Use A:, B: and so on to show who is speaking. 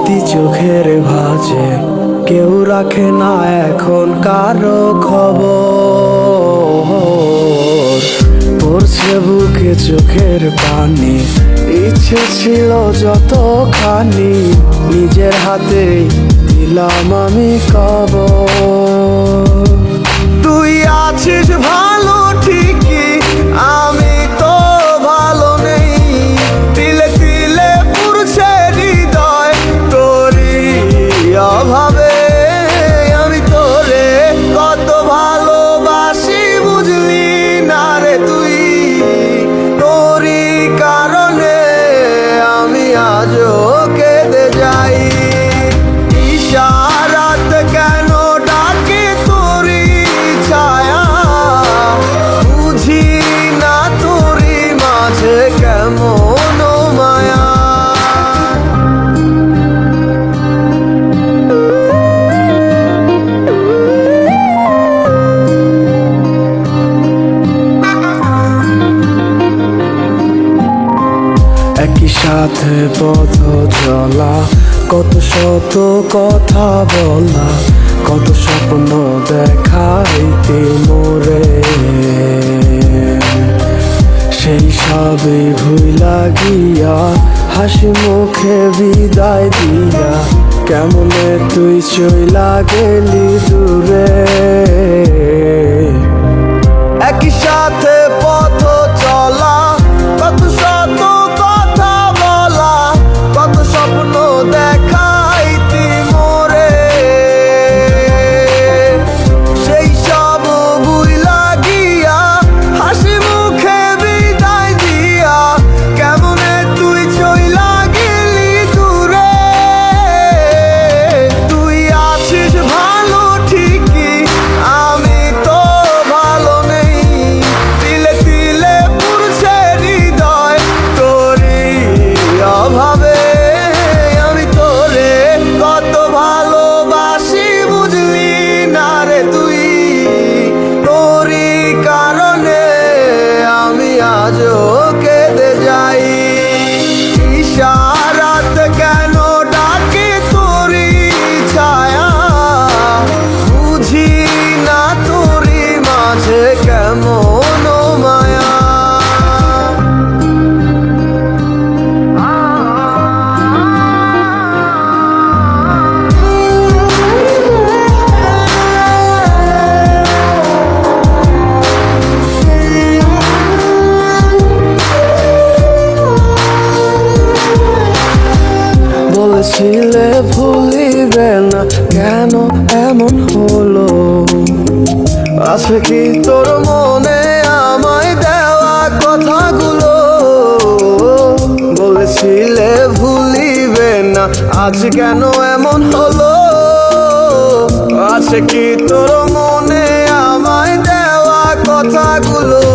A: স্মৃতি চোখের ভাঁজে, কেউ রাখে না এখন কারো খবর। পড়ছে বুকে চোখের পানি, ইচ্ছে ছিল যতখানি, নিজের হাতে দিলাম আমি কবর। তুই আছিস ভালো ঠিকই, আমি তো ভালো নেই। তিলে তিলে পুড়ছে হৃদয় তোরই অভাবে। আমি তোরে কত ভালোবাসি বুঝলি না রে তুই। তোরই কারণে আমি আজও কেঁদে যাই। ইশারাত কেন ডাকে তোরই ছায়া, বুঝি না তোরই মাঝে কেমন মায়া। একই সাথে পথ চলা, কত শত কথা বলা, কত স্বপ্ন দেখাইতে মোরে। সেই সবই ভুইলা গিয়া, হাসি মুখে বিদায় দিয়া, কেমনে তুই চইলা গেলি দূরে। একই সাথে পথ চলা, কত শত কথা বলা, কত স্বপ্ন দেখাইতি মোরে। সেই সব ভুইলা গিয়া, হাসি মুখে বিদায় দিয়া, কেমনে তুই চইলা গেলি দূরে। তুই আছিস ভালো ঠিকই, আমি তো ভালো নেই। তিলে তিলে পুড়ছে হৃদয় তোরই অভাবে। আমি তোরে কত ভালোবাসি বুঝলি না রে তুই। তোরই কারণে আমি আজও কেঁদে যাই। ইশারাত কেন ডাকে তোরই ছায়া, বুঝি না তোরই মাঝে কেমন মায়া। বলেছিলে ভুলিবে না, কেন এমন হলো? আছে কি তোর মনে আমায় দেওয়া কথাগুলো? বলেছিলে ভুলিবে না, আজ কেন এমন হলো? আছে কি তোর মনে আমায় দেওয়া কথাগুলো?